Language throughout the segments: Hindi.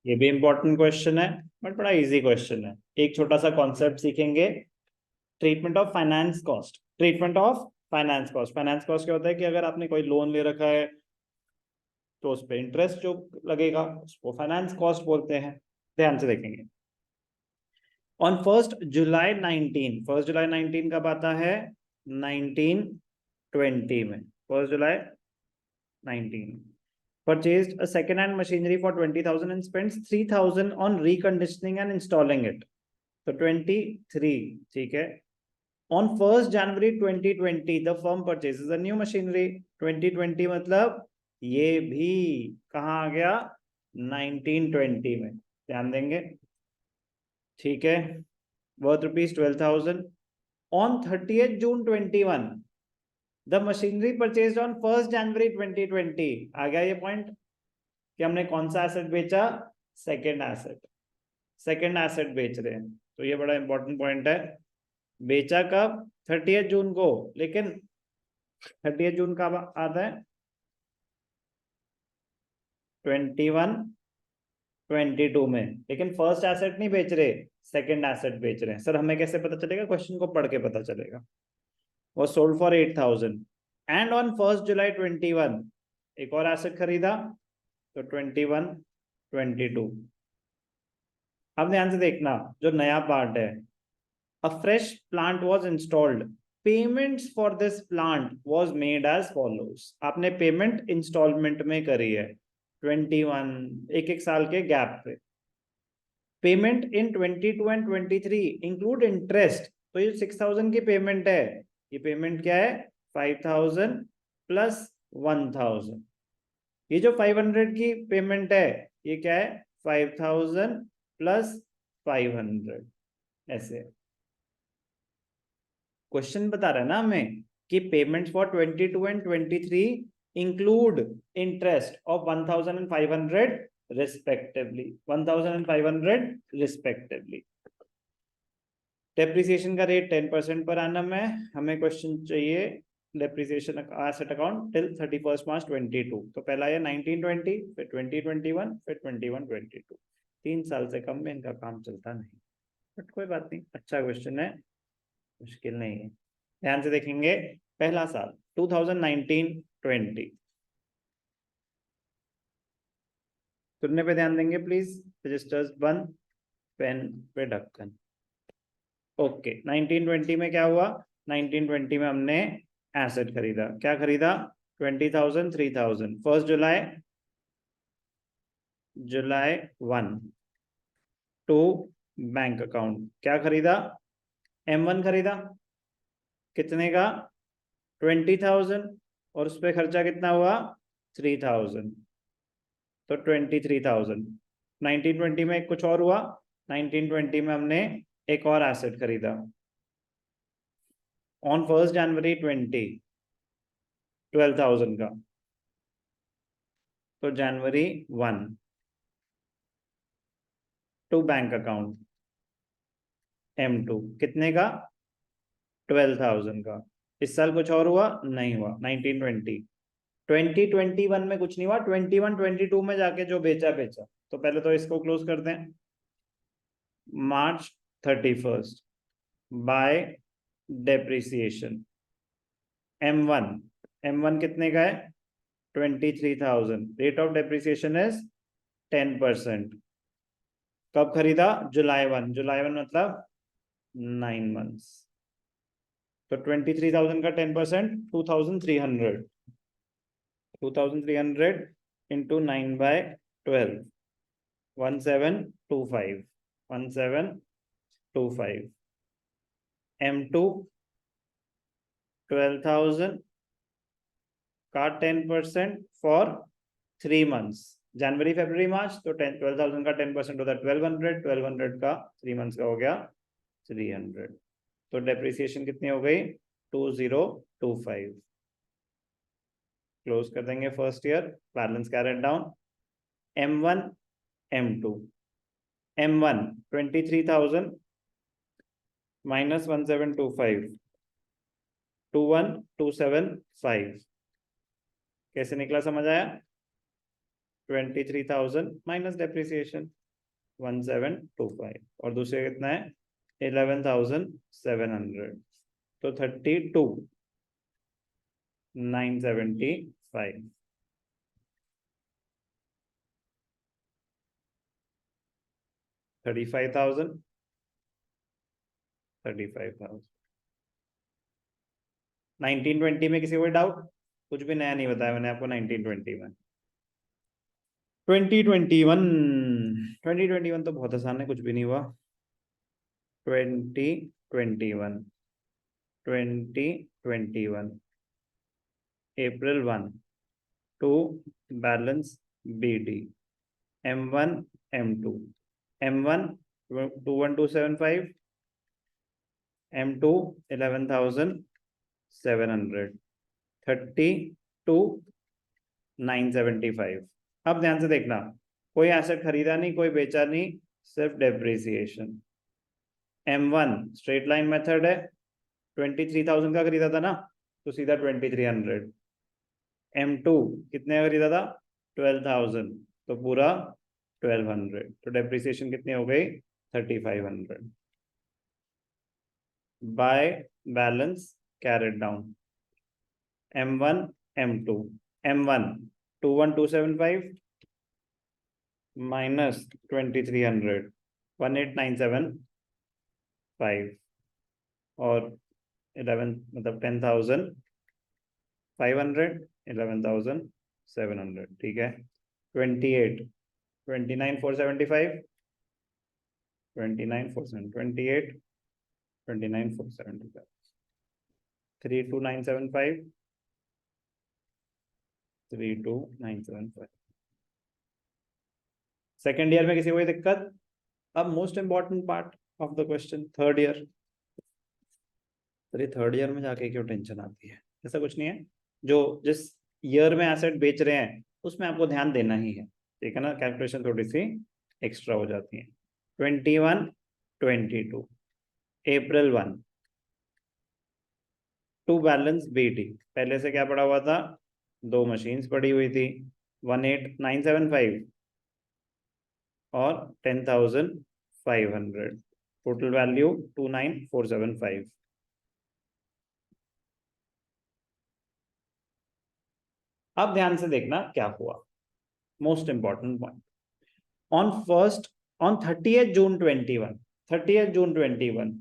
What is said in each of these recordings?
ये भी इंपॉर्टेंट क्वेश्चन है बट बड़ा इजी क्वेश्चन है। एक छोटा सा कॉन्सेप्ट सीखेंगे, treatment of finance cost. Treatment of finance cost, finance cost क्या होता है कि अगर आपने कोई लोन ले रखा है तो उस पर इंटरेस्ट जो लगेगा उसको फाइनेंस कॉस्ट बोलते हैं। ध्यान से देखेंगे। ऑन 1 जुलाई 19 कब आता है? 1920 में, 1 जुलाई 19 purchased a second hand machinery for 20,000 and spends 3,000 on reconditioning and installing it। तो 23, ठीक है। On 1 January 2020 the firm purchases a new machinery। 2020 मतलब ये भी कहाँ आ गया? 1920 में। ध्यान देंगे, ठीक है। Worth ₹12,000। On 30th June 21 the machinery purchase on 1 January 2020। आ गया ये पॉइंट कि हमने कौन सा एसेट बेचा? Second asset. सेकेंड एसेट बेच रहे हैं, तो ये बड़ा इंपॉर्टेंट पॉइंट है। बेचा कब? 30th जून को, लेकिन 30th जून कब आता है? 21 22 में। लेकिन फर्स्ट एसेट नहीं बेच रहे, सेकेंड एसेट बेच रहे हैं। सर हमें कैसे पता चलेगा? क्वेश्चन को पढ़ के पता चलेगा। वो sold for 8,000 and on 1 July 21 एक और एसेट खरीदा, तो 21 22। अब ध्यान से देखना जो नया पार्ट है। A fresh plant was installed, payments for this plant was made as follows. आपने पेमेंट इंस्टॉलमेंट में करी है 21, एक साल के गैप पे। Payment in 22 and 23 include interest. तो ये 6,000 की पेमेंट है, ये पेमेंट क्या है? 5,000 प्लस 1,000। ये जो 500 की पेमेंट है ये क्या है? 5,000 प्लस 500। ऐसे क्वेश्चन बता रहा है ना हमें कि payments for 22 and 23 include interest of 1,000 and 500 respectively. 1,000 and 500 respectively. Depreciation का रेट 10% पर एनम है। हमें क्वेश्चन चाहिए डेप्रिसिएशन एसेट अकाउंट टिल 31 मार्च 22। तो पहला ये 1920, फिर 2021, फिर 21-22। 3 साल से कम में इनका काम चलता नहीं, बट कोई बात नहीं, अच्छा क्वेश्चन है, मुश्किल नहीं है। ध्यान से देखेंगे। पहला साल 2019-20। सुनने पे ध्यान देंगे प्लीज। रजिस्टर्स बंद, पेन पे ढक्कन। ओके, 1920 में क्या हुआ? 1920 में हमने एसेट खरीदा। क्या खरीदा? 20,000 3,000। 1 July टू बैंक अकाउंट। क्या खरीदा? M1 खरीदा। कितने का? 20,000। और उस पर खर्चा कितना हुआ? 3,000। तो 23,000। 1920 में कुछ और हुआ। 1920 में हमने एक और एसेट खरीदा ऑन 1 January 20, 12,000 का। तो January 1 to bank account M2 कितने का? 12,000 का। इस साल कुछ और हुआ? नहीं हुआ। 1920 2021 में कुछ नहीं हुआ। 21-22 में जाके जो बेचा बेचा। तो पहले तो इसको क्लोज करते हैं। March 31 bye depreciation. M1 कितने का है? 23,000। Rate of depreciation is 10%। कब खरीदा? July 1। July 1 मतलब 9 months। तो 23,000 का 10% 2,300। 2,300 इंटू 9/12 1725। 1725। M2 12,000 का 10% फॉर 3 months, जनवरी फरवरी मार्च। तो 12,000 का 10% होता है 1,200। 1,200 का 3 months का हो गया 300। तो डेप्रिसिएशन कितनी हो गई? 2025। क्लोज कर देंगे first year. Balance carried down. M1 M2। M1 23,000 minus 1725 21,275। कैसे निकला? समझ आया? 23,000 माइनस डेप्रिसिएशन 1725 और दूसरे कितना है 11,700 तो 32,975 35,000 35,000 1920 में किसी को डाउट कुछ भी नया नहीं बताया मैंने आपको 1920 में 2021 तो बहुत आसान है कुछ भी नहीं हुआ 2021 April 1 to balance BD M1 M2 M1 21275 M2 11,700 32,975 अब ध्यान से देखना कोई एसेट खरीदा नहीं कोई बेचा नहीं सिर्फ depreciation M1 straight line method है 23,000 का खरीदा था ना तो सीधा 2300 M2 कितने का खरीदा था 12,000 तो पूरा 1200 तो डेप्रिसिएशन कितनी हो गई 3,500 by balance carried down M1 M2 M1 21275 minus 2300 18,975 और 11 मतलब 10,500 11,700 ठीक है 28 29,475 29,475 29,475 32,975 32,975 सेकेंड ईयर में किसी को दिक्कत अब most important part of the question third year third year में जाके क्यों टेंशन आती है ऐसा कुछ नहीं है जो जिस ईयर में एसेट बेच रहे हैं उसमें आपको ध्यान देना ही है ठीक है ना कैलकुलेशन थोड़ी सी एक्स्ट्रा हो जाती है 21 22 April 1 टू बैलेंस BD पहले से क्या पड़ा हुआ था दो मशीन्स पड़ी हुई थी 18,975 और 10,500 टोटल वैल्यू 29,475 अब ध्यान से देखना क्या हुआ most important point on 30th June 21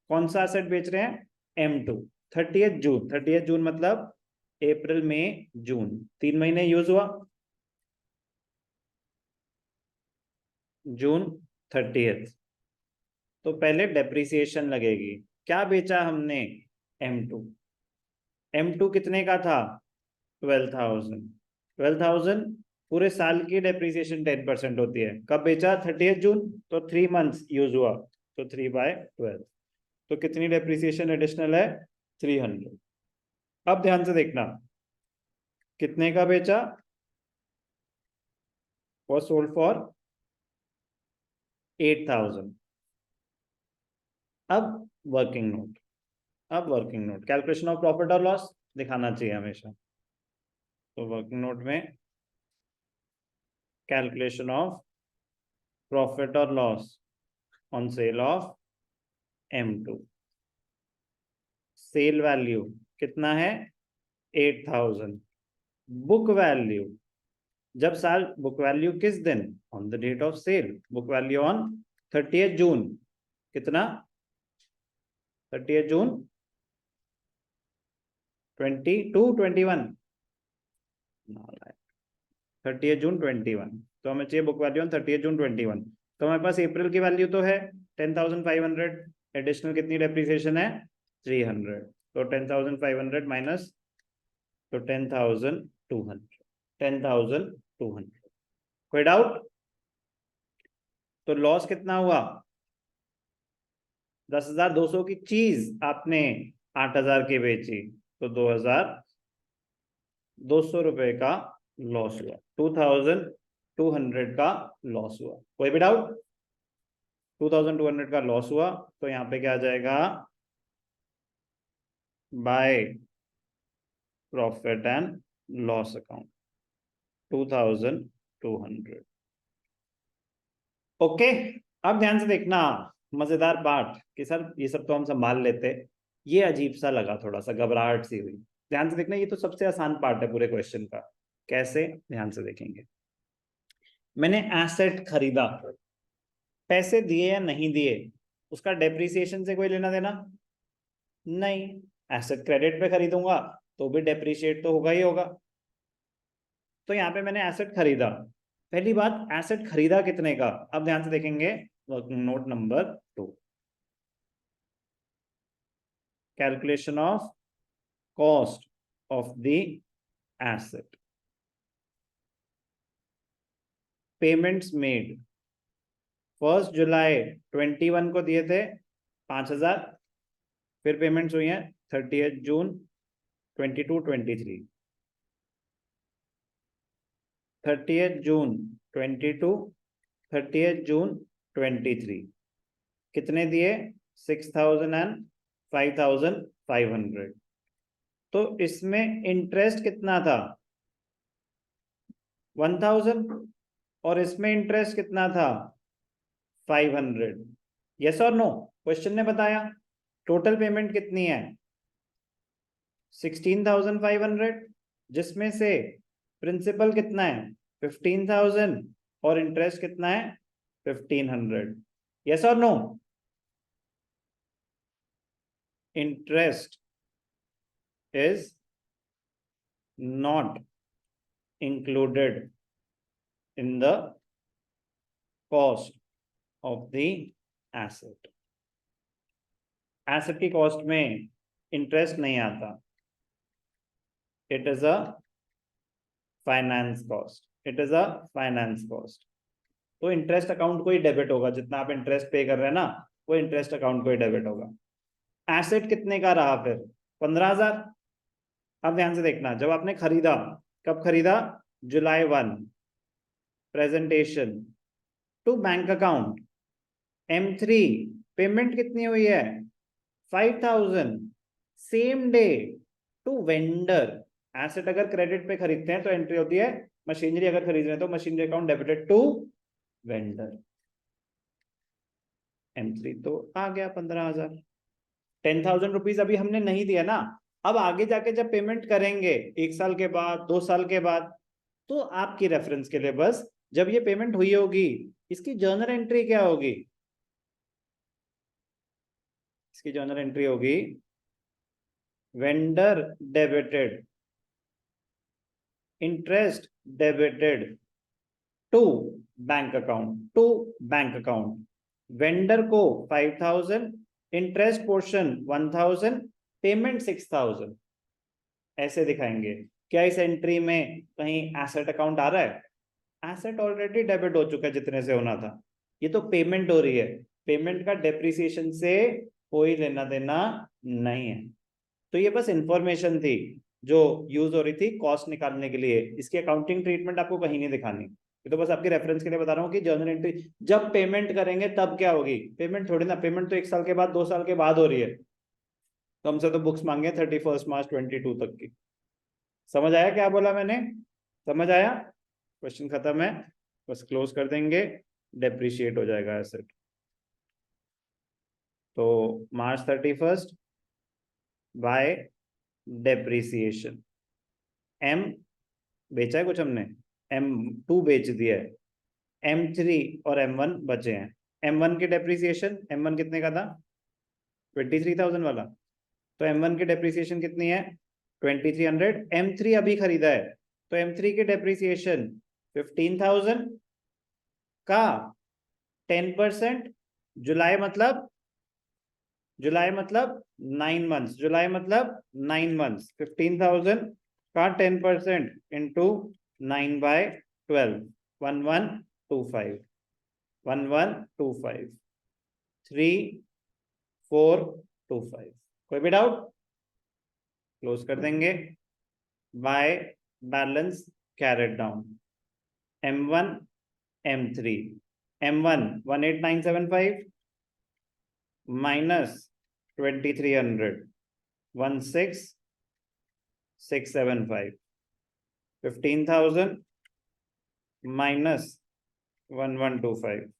कौन सा एसेट बेच रहे हैं M2 30th June मतलब अप्रैल मई जून 3 महीने यूज हुआ जून 30th तो पहले डेप्रिसिएशन लगेगी क्या बेचा हमने M2 कितने का था 12,000 पूरे साल की डेप्रिसिएशन 10% होती है कब बेचा 30th जून तो 3 months यूज हुआ तो 3/12 तो कितनी डेप्रिसिएशन एडिशनल है 300 अब ध्यान से देखना कितने का बेचा was sold for 8,000 अब working note calculation of profit और लॉस दिखाना चाहिए हमेशा तो वर्किंग नोट में कैलकुलेशन ऑफ प्रॉफिट और loss on sale of M2 sale value कितना है 8,000 बुक वैल्यू जब साल बुक वैल्यू किस दिन on the date of sale book value on 30th June कितना 30th जून 21 30th जून 21 तो हमें चाहिए बुक वैल्यू ऑन 30th जून 21 तो हमारे पास अप्रैल की वैल्यू तो है 10,500 एडिशनल कितनी डेप्रिसिएशन है 300 तो 10,500 माइनस तो 10,200 कोई डाउट तो लॉस कितना हुआ 10,200 की चीज आपने 8,000 की बेची तो 2,200 रुपए का लॉस हुआ 2,200 का लॉस हुआ कोई भी डाउट 2,200 का लॉस हुआ तो यहाँ पे क्या आ जाएगा by profit and loss account 2,200 200। Okay, अब ध्यान से देखना, मजेदार पार्ट कि सर ये सब तो हम संभाल लेते, ये अजीब सा लगा, थोड़ा सा घबराहट सी हुई। ध्यान से देखना, ये तो सबसे आसान पार्ट है पूरे क्वेश्चन का। कैसे, ध्यान से देखेंगे। मैंने एसेट खरीदा, पैसे दिए या नहीं दिए, उसका डेप्रिसिएशन से कोई लेना देना नहीं। एसेट क्रेडिट पे खरीदूंगा तो भी डेप्रिशिएट तो होगा ही होगा। तो यहाँ पे मैंने एसेट खरीदा। पहली बात, एसेट खरीदा कितने का, अब ध्यान से देखेंगे। Note number 2, calculation of cost of the asset. Payments made, 1 जुलाई 21 को दिए थे 5,000, फिर पेमेंट्स हुई हैं 30 जून 22-23, 30 जून 22, 30 जून 23, कितने दिए, 6,000 एंड 5,500। तो इसमें इंटरेस्ट कितना था, 1,000, और इसमें इंटरेस्ट कितना था, 500। यस और नो, क्वेश्चन ने बताया टोटल पेमेंट कितनी है, 16,500, जिसमें से प्रिंसिपल कितना है, 15,000, और इंटरेस्ट कितना है, 1,500। यस और no, interest is not included in the cost of the asset. Asset की कॉस्ट में इंटरेस्ट नहीं आता, it is a finance cost, it is a finance cost. तो इंटरेस्ट अकाउंट को ही डेबिट होगा, जितना आप इंटरेस्ट पे कर रहे हैं ना, वो इंटरेस्ट अकाउंट को ही डेबिट होगा। एसेट कितने का रहा फिर, 15,000। अब ध्यान से देखना, जब आपने खरीदा, कब खरीदा, जुलाई 1, presentation to bank account, M3 payment कितनी हुई है, 5,000, same day to vendor. Asset अगर क्रेडिट पे खरीदते हैं तो एंट्री होती है, मशीनरी अगर खरीद रहे हैं तो machinery account debited to vendor. M3 तो आ गया 15,000। 10,000 रुपीज अभी हमने नहीं दिया ना, अब आगे जाके जब पेमेंट करेंगे 1 साल के बाद, 2 साल के बाद, तो आपकी रेफरेंस के लिए बस, जब ये पेमेंट हुई होगी इसकी जर्नल एंट्री क्या होगी, इसकी जर्नल एंट्री होगी vendor debited, interest debited to bank account, to bank account. Vendor को 5,000, इंटरेस्ट पोर्शन 1,000, पेमेंट 6,000, ऐसे दिखाएंगे। क्या इस एंट्री में कहीं एसेट अकाउंट आ रहा है, एसेट ऑलरेडी डेबिट हो चुका है जितने से होना था, ये तो पेमेंट हो रही है, पेमेंट का डेप्रिसिएशन से कोई लेना देना नहीं है। तो ये बस इंफॉर्मेशन थी जो यूज हो रही थी कॉस्ट निकालने के लिए, इसकी अकाउंटिंग ट्रीटमेंट आपको कहीं नहीं दिखानी, ये तो बस आपके रेफरेंस के लिए बता रहा हूँ कि जर्नल एंट्री जब पेमेंट करेंगे तब क्या होगी, पेमेंट थोड़ी ना, पेमेंट तो 1 साल के बाद, 2 साल के बाद हो रही है। तो हमसे तो बुक्स मांगे 31 मार्च 22 तक की। समझ आया क्या बोला मैंने, समझ आया, क्वेश्चन खत्म है, बस क्लोज कर देंगे, डेप्रिशिएट हो जाएगा एसेट। तो मार्च 31 बाय डेप्रिसिएशन, M बेचा है कुछ हमने, M2 बेच दिया है, M3 और M1 बचे हैं। M1 की डेप्रिसिएशन, M1 कितने का था, 23,000 वाला, तो M1 की डेप्रिसिएशन कितनी है, 2,300। M3 अभी खरीदा है, तो M3 की डेप्रिसिएशन 15,000 का 10%, जुलाई मतलब, जुलाई मतलब 9 मंथ्स, जुलाई मतलब 9 मंथ्स, 15,000 का 10% इंटू 9/12, 1125, 1125, 3,425। कोई भी डाउट, क्लोज कर देंगे। By balance carried down, M1 M3, M1 18,975 minus 2,300, 16,675, 15,000 minus 1125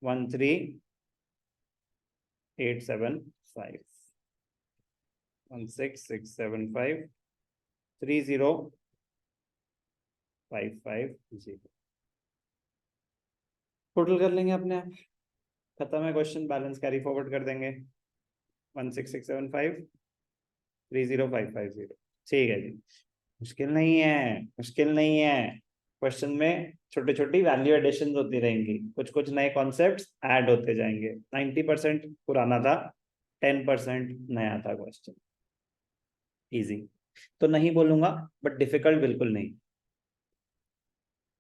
13875 16675 30550 total कर लेंगे अपने आप, खत्म है क्वेश्चन, बैलेंस कैरी फॉरवर्ड कर देंगे 16675 30550। ठीक है जी, मुश्किल नहीं है, मुश्किल नहीं है। क्वेश्चन में छोटी छोटी वैल्यू एडिशन होती रहेंगी, कुछ कुछ नए कॉन्सेप्ट्स ऐड होते जाएंगे। 90% पुराना था, 10% नया था क्वेश्चन। इजी तो नहीं बोलूंगा, बट डिफिकल्ट बिल्कुल नहीं।